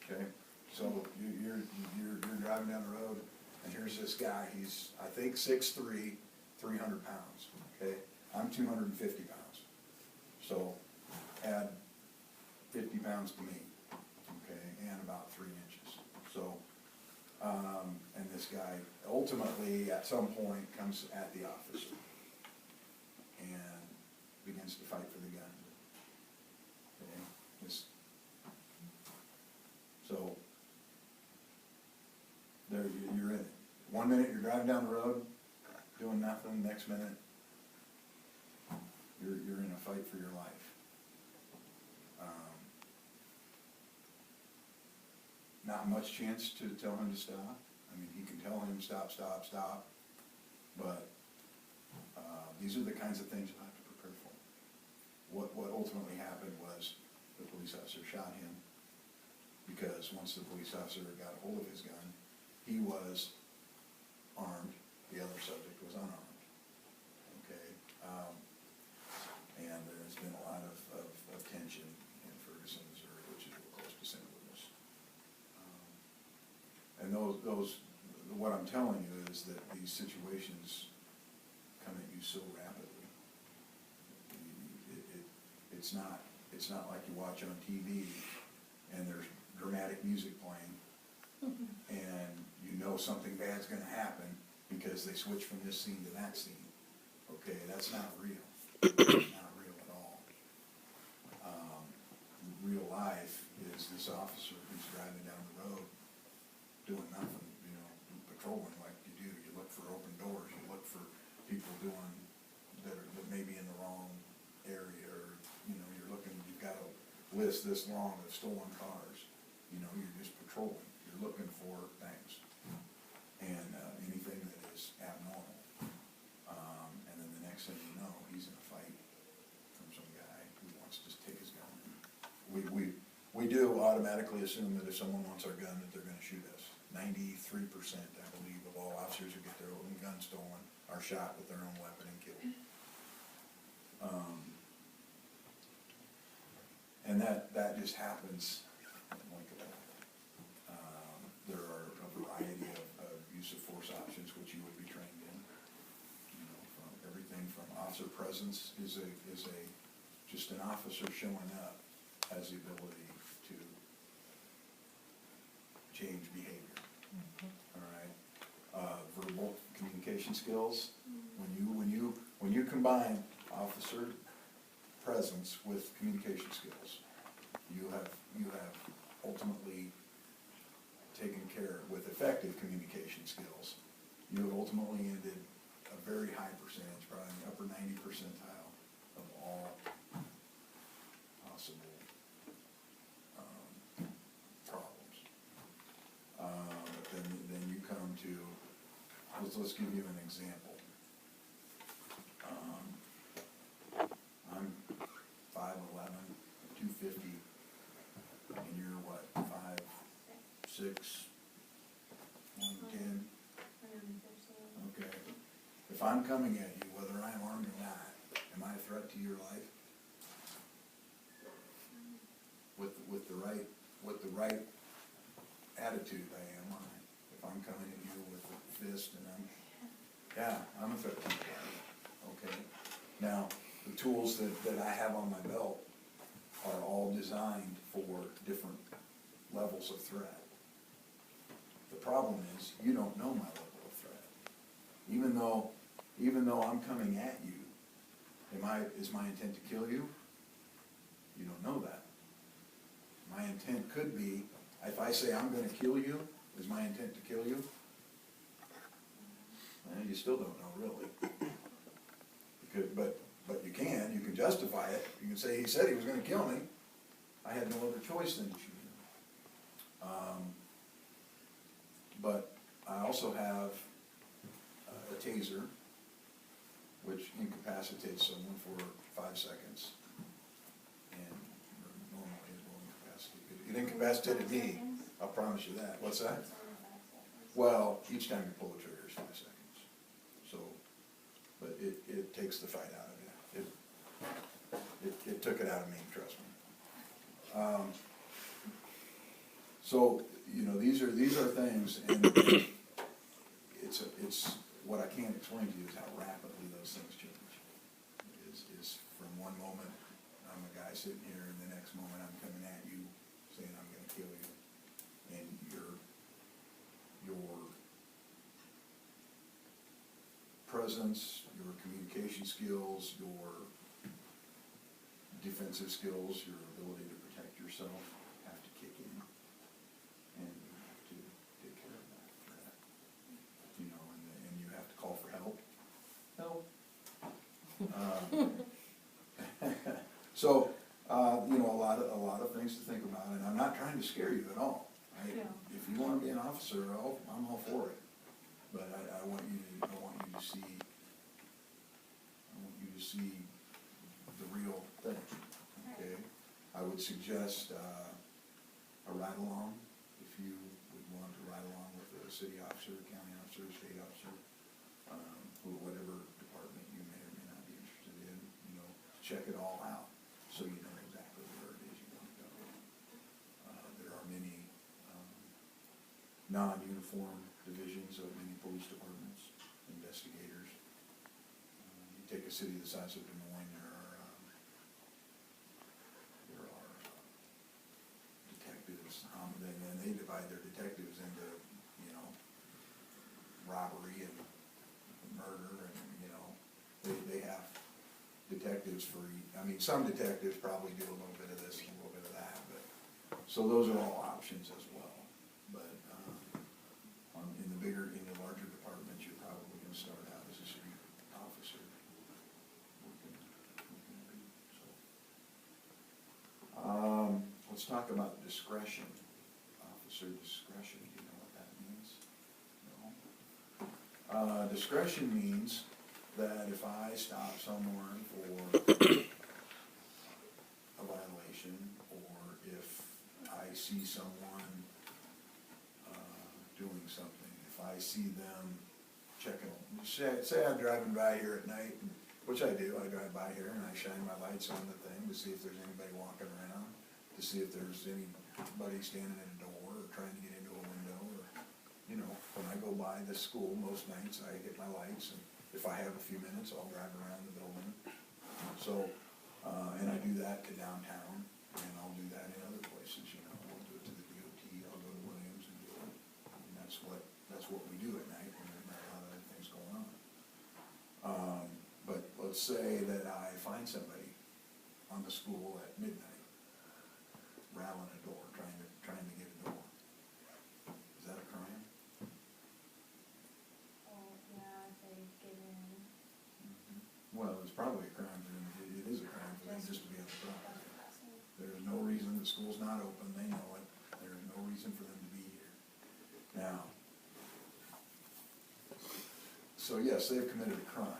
okay? So you're driving down the road, and here's this guy, he's, I think, 6'3", 300 pounds, okay? I'm 250 pounds, so add 50 pounds to me, okay, and about 3 inches. So, and this guy ultimately, at some point, comes at the officer and begins to fight for the gun. Okay? So, there, you're in it. 1 minute you're driving down the road, doing nothing, next minute, you're in a fight for your life. Not much chance to tell him to stop. I mean, he can tell him, stop, stop, stop, but these are the kinds of things you have to prepare for. What ultimately happened was the police officer shot him, because once the police officer got a hold of his gun, he was armed, the other subject was unarmed, okay? And there's been a lot of tension in Ferguson, Missouri, which is real close to St. Louis. And what I'm telling you is that these situations come at you so rapidly. It's not like you watch on TV and there's dramatic music playing and you know something bad's going to happen because they switch from this scene to that scene. Okay, that's not real. Not real at all. Real life is this officer who's driving down the road doing nothing, you know, patrolling like you do. You look for open doors, you look for people doing that may be in the wrong area, or, you know, you've got a list this long of stolen cars. You know, you're just patrolling, you're looking for things, and anything that is abnormal. And then the next thing you know, he's in a fight from some guy who wants to take his gun. We do automatically assume that if someone wants our gun, that they're going to shoot us. 93%, I believe, of all officers who get their own gun stolen are shot with their own weapon and killed. And that just happens like that. There are a variety of use of force options which you would be trained in. You know, from everything from officer presence is just an officer showing up has the ability to change behavior. All right. Verbal communication skills. When you combine officer presence with communication skills, you have ultimately taken care with effective communication skills. You have ultimately ended a very high percentage, probably in the upper 90 percentile of all possible problems. But then you come to, let's give you an example. I'm 5'11", 250, and you're what, 5'6", 110? Okay. If I'm coming at you, whether I'm armed or not, am I a threat to your life? With the right attitude, I am. If I'm coming at you with a fist and I'm a threat to your life. Okay. Now, the tools that I have on my belt are all designed for different levels of threat. The problem is you don't know my level of threat. Even though I'm coming at you, is my intent to kill you? You don't know that. My intent could be, if I say I'm going to kill you, is my intent to kill you? Well, you still don't know, really. But you can justify it. You can say he said he was going to kill me. I had no other choice than to shoot him. But I also have a taser, which incapacitates someone for 5 seconds. And normally it will incapacitate. It incapacitated me, I'll promise you that. What's that? Well, each time you pull the trigger is 5 seconds. So, but it takes the fight out of you. It took it out of me, trust me. So, you know, these are things, and it's, what I can't explain to you is how rapidly those things change. Is from one moment, I'm a guy sitting here, and the next moment I'm coming at you, saying I'm gonna kill you. And your presence, your communication skills, your defensive skills, your ability to protect yourself have to kick in. And you have to take care of that. You know, and you have to call for help. Help. So, you know, a lot of things to think about, and I'm not trying to scare you at all. Yeah. If you wanna be an officer, I'm all for it. But I want you to see the real thing, okay? I would suggest, a ride-along, if you would want to ride along with a city officer, county officer, state officer, or whatever department you may or may not be interested in, you know, check it all out, so you know exactly where it is you want to go. There are many, non-uniform divisions of many police departments, investigators. You take a city the size of Des Moines, there are detectives, and they divide their detectives into, you know, robbery and murder, and, you know, they have detectives for, I mean, some detectives probably do a little bit of this and a little bit of that, but, so those are all options as well. But, in the larger departments, you're probably gonna start out as a street officer. Let's talk about discretion, officer discretion, do you know what that means? No? Discretion means that if I stop someone for a violation, or if I see someone doing something, if I see them checking, say I'm driving by here at night, which I do, I drive by here and I shine my lights on the thing to see if there's anybody walking around, to see if there's anybody standing at a door or trying to get into a window, or, you know, when I go by the school, most nights I hit my lights, and if I have a few minutes, I'll drive around the building. So, and I do that to downtown, and I'll do that in other places, you know, I'll do it to the DOT, I'll go to Williams and do it. And that's what we do at night when there's not a lot of other things going on. But let's say that I find somebody on the school at midnight, rattling a door, trying to get a door. Is that a crime? Oh, yeah, if they get in. Well, it's probably a crime for them, it is a crime for them just to be on the property. There's no reason, the school's not open, they know it, there's no reason for them to be here. Now, so yes, they've committed a crime.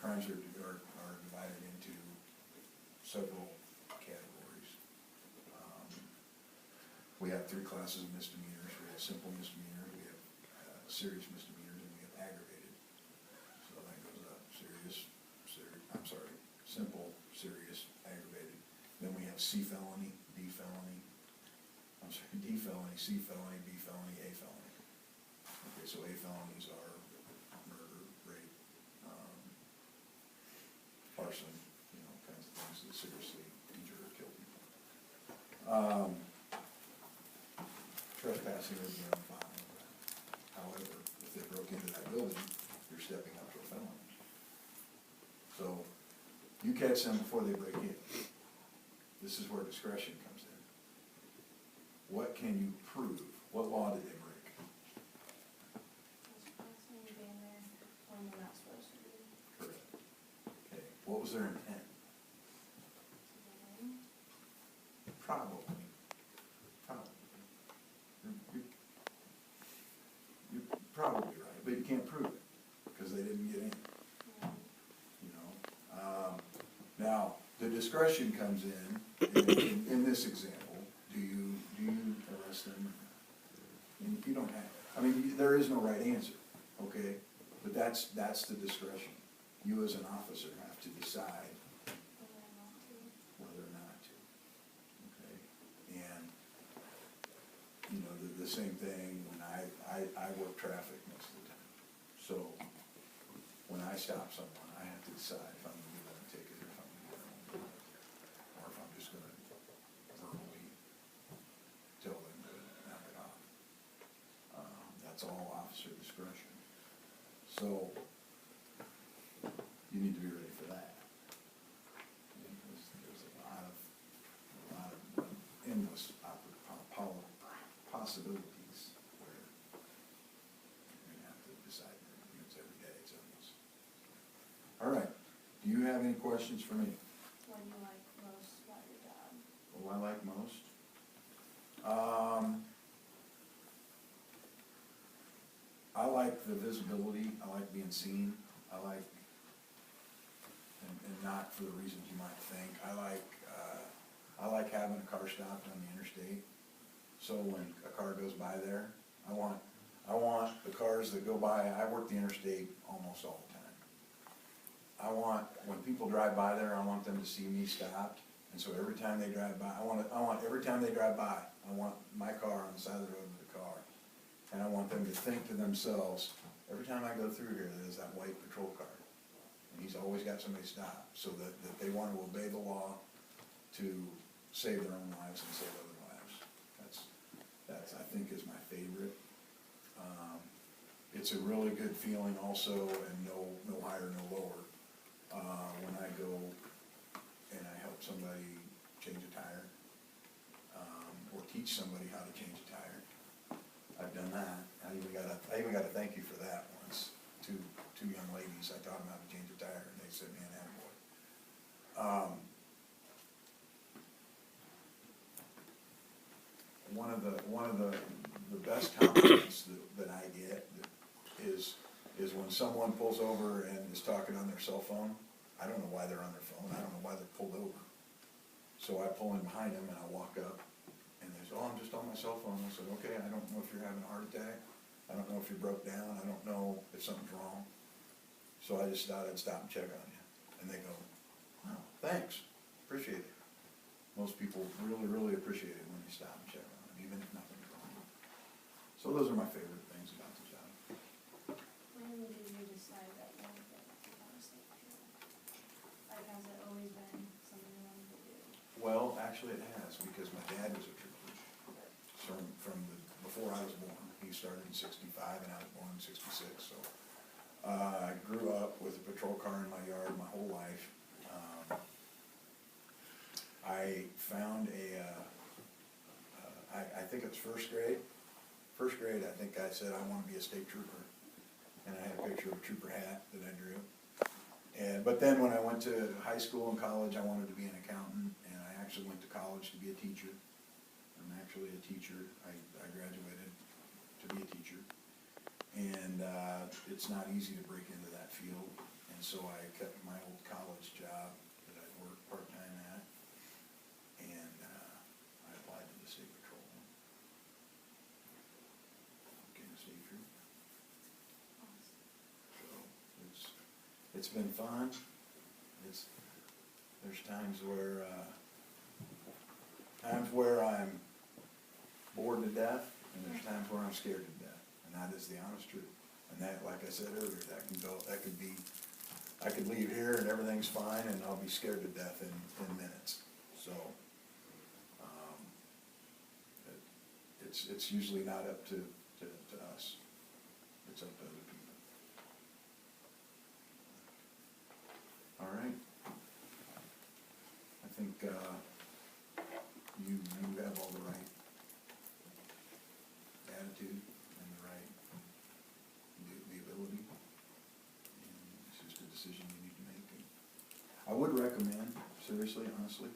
Crimes are divided into several categories. We have 3 classes of misdemeanors. We have simple misdemeanors, we have serious misdemeanors, and we have aggravated. So that goes up: simple, serious, aggravated. Then we have C felony, D felony, D felony, C felony, B felony, A felony. Okay, so A felonies are murder, rape, arson, you know, kinds of things that seriously injure or kill people. Trespassing is beyond fine. However, if they broke into that building, you're stepping up to a felony. So, you catch them before they break in. This is where discretion comes in. What can you prove? What law did they break? Trespassing, being there when they're not supposed to be. Correct. Okay, what was their intent? Probably. You're probably right, but you can't prove it, because they didn't get in, you know? Now, the discretion comes in this example, do you arrest them? And you don't have, I mean, there is no right answer, okay? But that's the discretion. You as an officer have to decide whether or not to, okay? And same thing when I work traffic most of the time. So when I stop someone, I have to decide if I'm gonna give them a ticket or if I'm gonna give them a ticket, or if I'm just gonna verbally tell them to knock it off. That's all officer discretion. So you need to be ready for that. There's a lot of endless possibilities where you're gonna have to decide, it's every day, it's endless. All right, do you have any questions for me? What do you like most about your job? What do I like most? I like the visibility, I like being seen, I like, and not for the reasons you might think, I like having a car stopped on the interstate, so when a car goes by there, I want the cars that go by, I work the interstate almost all the time. When people drive by there, I want them to see me stopped, and so every time they drive by, every time they drive by, I want my car on the side of the road with the car. And I want them to think to themselves, every time I go through here, there's that white patrol car. And he's always got somebody stopped, so that they want to obey the law to save their own lives and save other lives. That's I think is my favorite. It's a really good feeling also, and no higher, no lower, when I go and I help somebody change a tire, or teach somebody how to change a tire. I've done that. I even got a thank you for that once. Two young ladies, I taught them how to change a tire, and they said, "Man, attaboy." One of the best compliments that I get is when someone pulls over and is talking on their cell phone. I don't know why they're on their phone. I don't know why they're pulled over. So I pull in behind them and I walk up, and they say, "Oh, I'm just on my cell phone." I said, "Okay, I don't know if you're having a heart attack. I don't know if you broke down. I don't know if something's wrong." So I just thought I'd stop and check on you. And they go, "Wow, thanks, appreciate it." Most people really, really appreciate it when you stop and check on them, even if nothing's wrong. So those are my favorite things about the job. When did you decide that you wanted to become a state trooper? Like, has it always been something you wanted to do? Well, actually it has, because my dad was a trooper. So before I was born. He started in '65 and I was born in '66, so. I grew up with a patrol car in my yard my whole life. I found I think it's first grade. First grade, I think I said I want to be a state trooper. And I had a picture of a trooper hat that I drew. But then when I went to high school and college, I wanted to be an accountant, and I actually went to college to be a teacher. I'm actually a teacher. I graduated to be a teacher. And it's not easy to break into that field, and so I kept my old college job that I worked part-time at, and I applied to the state patrol. Became a state trooper. So it's been fun. There's times where I'm bored to death, and there's times where I'm scared to death, and that is the honest truth. And that, like I said earlier, I could leave here and everything's fine, and I'll be scared to death in minutes. So, it's usually not up to us. It's up to other people. All right. I think you have all the right attitude and the ability, and it's just a decision you need to make. And I would recommend, seriously, honestly,